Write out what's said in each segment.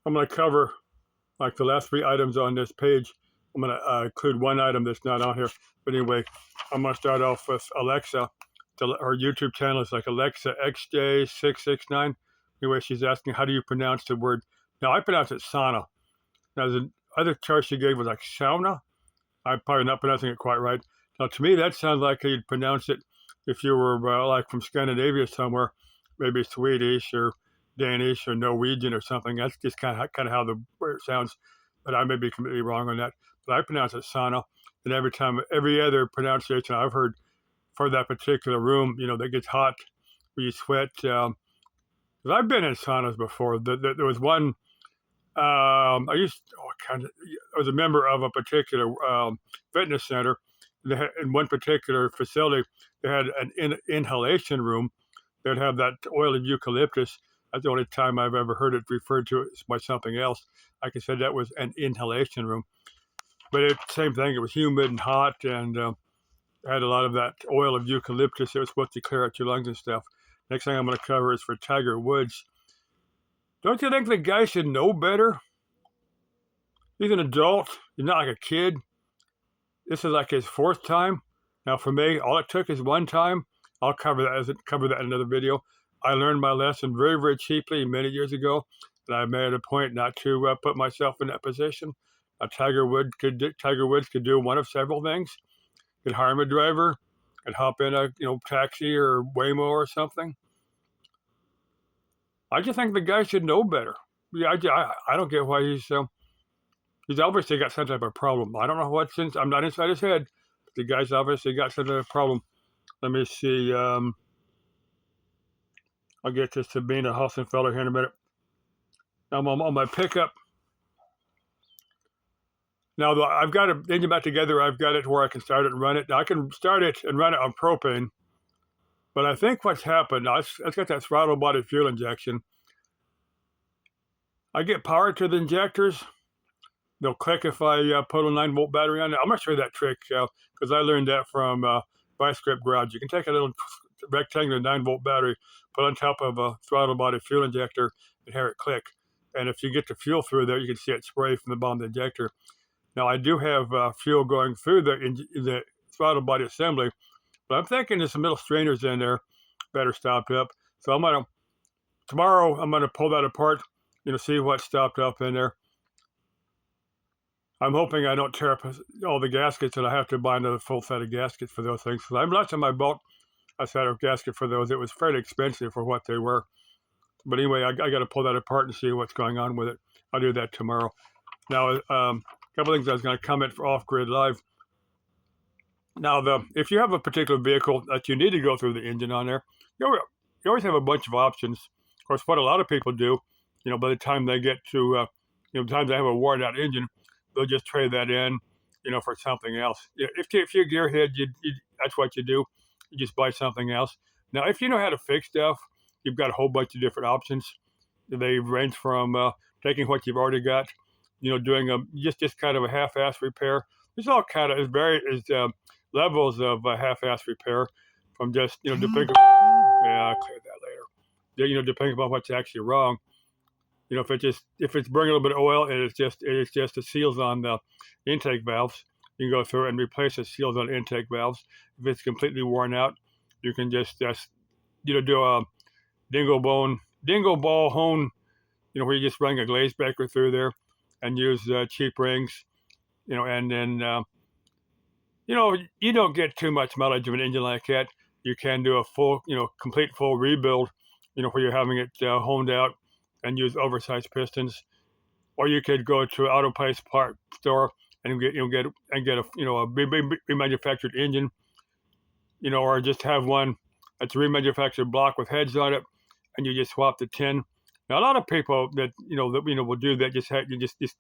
I'm going to cover like the last three items on this page. I'm going to include one item that's not on here. But anyway, I'm going to start off with Alexa. Her YouTube channel is like Alexa XJ669. Anyway, she's asking, how do you pronounce the word? Now, I pronounce it sauna. Now, the other choice she gave was like sauna. I'm probably not pronouncing it quite right. Now, to me, that sounds like you'd pronounce it if you were like from Scandinavia somewhere, maybe Swedish or Danish or Norwegian or something. That's just kind of how the word sounds. But I may be completely wrong on that. But I pronounce it sauna. And every other pronunciation I've heard for that particular room, that gets hot, where you sweat. 'Cause I've been in saunas before. There was one. I was a member of a particular fitness center. They had, in one particular facility, they had an inhalation room. They'd have that oil of eucalyptus. That's the only time I've ever heard it referred to by something else. Like I said, that was an inhalation room. But same thing. It was humid and hot, and had a lot of that oil of eucalyptus. It was supposed to clear out your lungs and stuff. Next thing I'm going to cover is for Tiger Woods. Don't you think the guy should know better? He's an adult. He's not like a kid. This is like his fourth time. Now, for me, all it took is one time. I'll cover that in another video. I learned my lesson very, very cheaply many years ago, and I made a point not to put myself in that position. Tiger Woods could do one of several things. He could hire a driver, and hop in a taxi or Waymo or something. I just think the guy should know better. Yeah, I don't get why he's obviously got some type of problem. I don't know what since I'm not inside his head. But the guy's obviously got some type of problem. Let me see. I'll get to Sabina Hassenfeller here in a minute. I'm on my pickup. Now I've got it engine back together. I've got it where I can start it and run it. Now I can start it and run it on propane. But I think what's happened, now it's got that throttle body fuel injection. I get power to the injectors. They'll click if I put a 9-volt battery on it. I'm going to show you that trick because I learned that from Vice Grip Garage. You can take a little rectangular 9-volt battery, put on top of a throttle body fuel injector, and hear it click. And if you get the fuel through there, you can see it spray from the bottom of the injector. Now, I do have fuel going through the throttle body assembly, but I'm thinking there's some little strainers in there that are stopped up. So tomorrow, I'm going to pull that apart, see what's stopped up in there. I'm hoping I don't tear up all the gaskets and I have to buy another full set of gaskets for those things. So last time I bought a set of gaskets for those, it was fairly expensive for what they were. But anyway, I got to pull that apart and see what's going on with it. I'll do that tomorrow. Now, a couple of things I was going to comment for Off Grid Live. Now, if you have a particular vehicle that you need to go through the engine on there, you always have a bunch of options. Of course, what a lot of people do, by the time they get to, the time they have a worn out engine, they'll just trade that in, for something else. If you're a gearhead, that's what you do. You just buy something else. Now, if you know how to fix stuff, you've got a whole bunch of different options. They range from taking what you've already got, doing just kind of a half-ass repair. There's all kind of levels of half-ass repair, from just depending. Yeah, I'll clear that later. Depending upon what's actually wrong. If it's burning a little bit of oil and it's just the seals on the intake valves, you can go through and replace the seals on intake valves. If it's completely worn out, you can just do a dingle ball hone, where you just run a glaze breaker through there and use cheap rings, and then you don't get too much mileage of an engine like that. You can do a full, complete full rebuild, where you're having it honed out and use oversized pistons, or you could go to an auto place part store and get a remanufactured engine, or just have one that's a remanufactured block with heads on it, and you just swap the tin. Now, a lot of people that will do that you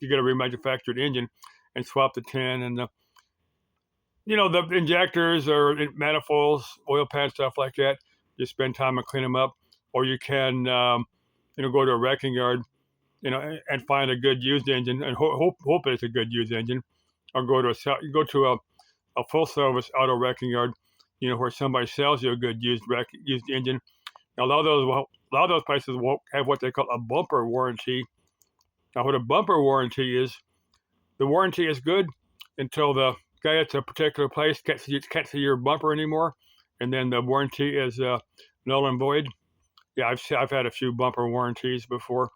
get a remanufactured engine and swap the tin and the injectors or manifolds, oil pan, stuff like that. You spend time and clean them up, or you can go to a wrecking yard, and find a good used engine and hope it's a good used engine, or go to a full service auto wrecking yard, where somebody sells you a good used engine. Now, a lot of those places won't have what they call a bumper warranty. Now, what a bumper warranty is, the warranty is good until the guy at a particular place can't see your bumper anymore, and then the warranty is null and void. Yeah, I've had a few bumper warranties before.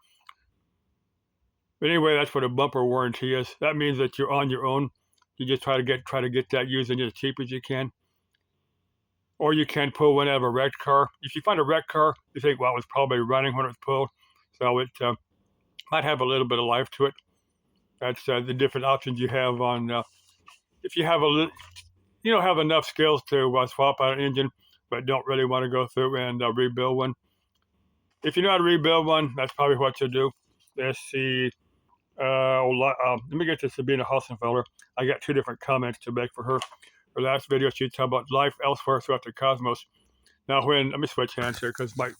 But anyway, that's what a bumper warranty is. That means that you're on your own. You just try to get that used as cheap as you can. Or you can pull one out of a wrecked car. If you find a wrecked car, you think, well, it was probably running when it was pulled, so it might have a little bit of life to it. That's the different options you have on. If you have have enough skills to swap out an engine, but don't really want to go through and rebuild one. If you know how to rebuild one, that's probably what you'll do. Let's see. Let me get to Sabina Hassenfelder. I got 2 different comments to make for her. Her last video, she talked about life elsewhere throughout the cosmos. Now, let me switch hands here because my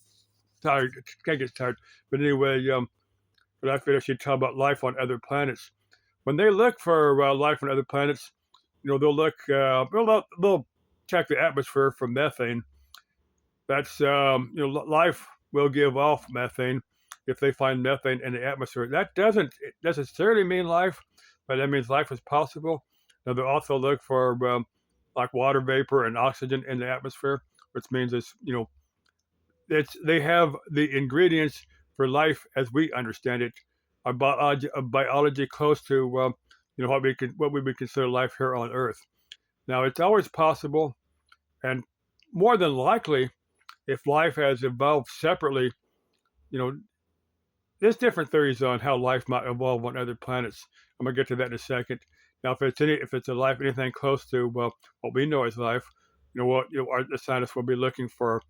tired, can't get tired. But anyway, for that video, she talked about life on other planets. When they look for life on other planets, they'll look, they'll check the atmosphere for methane. That's, life will give off methane if they find methane in the atmosphere. That doesn't necessarily mean life, but that means life is possible. Now, they'll also look for like water vapor and oxygen in the atmosphere, which means they have the ingredients for life as we understand it, a biology close to what we would consider life here on Earth. Now, it's always possible, and more than likely, if life has evolved separately, there's different theories on how life might evolve on other planets. I'm gonna get to that in a second. Now, if it's a life anything close to what we know as life, the scientists will be looking for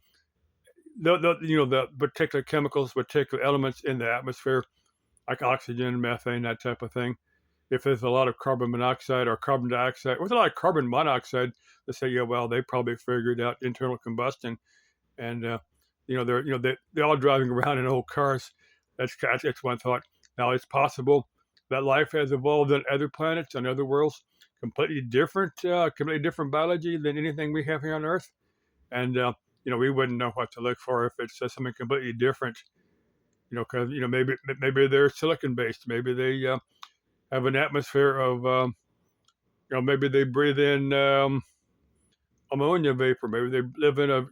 the particular chemicals, particular elements in the atmosphere, like oxygen, methane, that type of thing. If there's a lot of carbon monoxide or carbon dioxide, or a lot of carbon monoxide, they say, yeah, well, they probably figured out internal combustion, and they're all driving around in old cars. That's one thought. Now, it's possible that life has evolved on other planets, on other worlds, completely different biology than anything we have here on Earth, and we wouldn't know what to look for if it's something completely different. Because maybe they're silicon based, maybe they have an atmosphere of maybe they breathe in ammonia vapor, maybe they live in a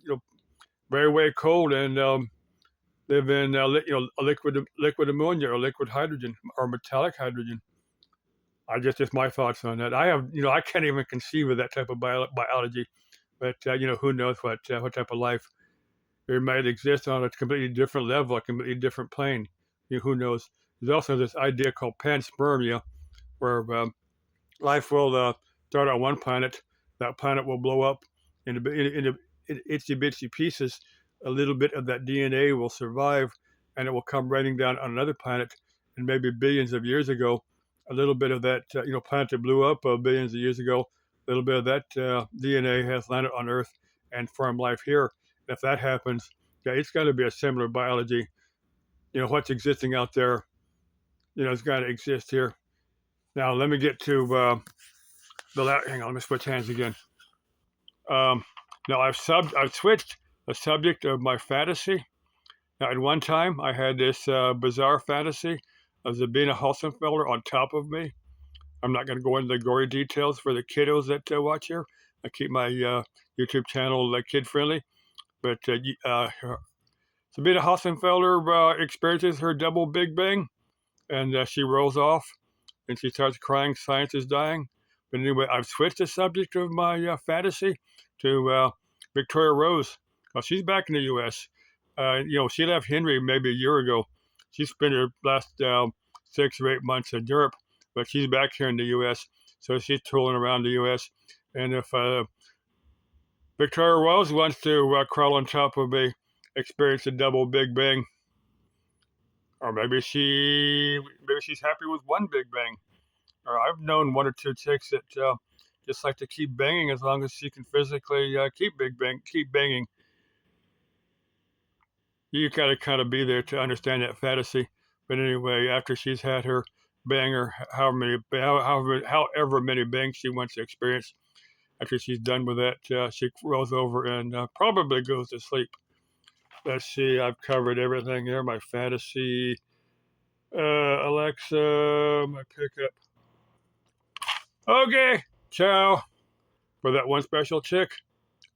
very way cold and live in a liquid ammonia or liquid hydrogen or metallic hydrogen. Just my thoughts on that. I can't even conceive of that type of biology, but who knows what type of life there might exist on a completely different level, a completely different plane. Who knows? There's also this idea called panspermia, where life will start on one planet. That planet will blow up into itsy bitsy pieces. A little bit of that DNA will survive, and it will come raining down on another planet. And maybe billions of years ago, a little bit of that planet that blew up billions of years ago, a little bit of that DNA has landed on Earth and formed life here. If that happens, yeah, it's got to be a similar biology. What's existing out there, it's got to exist here. Now, let me get to hang on, let me switch hands again. Now, I've switched the subject of my fantasy. Now, at one time, I had this bizarre fantasy of Sabina Hassenfelder on top of me. I'm not going to go into the gory details for the kiddos that watch here. I keep my YouTube channel kid-friendly. But Sabina Hassenfelder experiences her double Big Bang, and she rolls off, and she starts crying, science is dying. But anyway, I've switched the subject of my fantasy to Victoria Rose. She's back in the U.S. She left Henry maybe a year ago. She spent her last 6 or 8 months in Europe, but she's back here in the U.S., so she's tooling around the U.S. And if Victoria Rose wants to crawl on top of me, experience a double Big Bang, or maybe she's happy with one Big Bang. Or I've known 1 or 2 chicks that just like to keep banging as long as she can physically keep banging. You gotta kind of be there to understand that fantasy. But anyway, after she's had her banger, however many bangs she wants to experience, after she's done with that, she rolls over and probably goes to sleep. Let's see, I've covered everything here. My fantasy, Alexa, next my pickup. Okay, ciao. For that one special chick,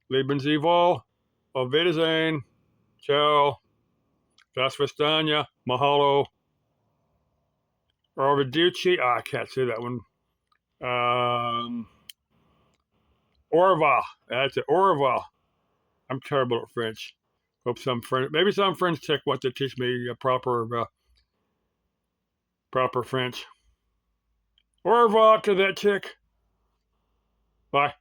Leben Sie wohl. Auf Wiedersehen. Ciao. Das Vestania. Mahalo. Arrivederci. I can't say that one. Au revoir. That's it. Au revoir. I'm terrible at French. Hope maybe some French chick wants to teach me proper French. Au revoir to that chick. Bye.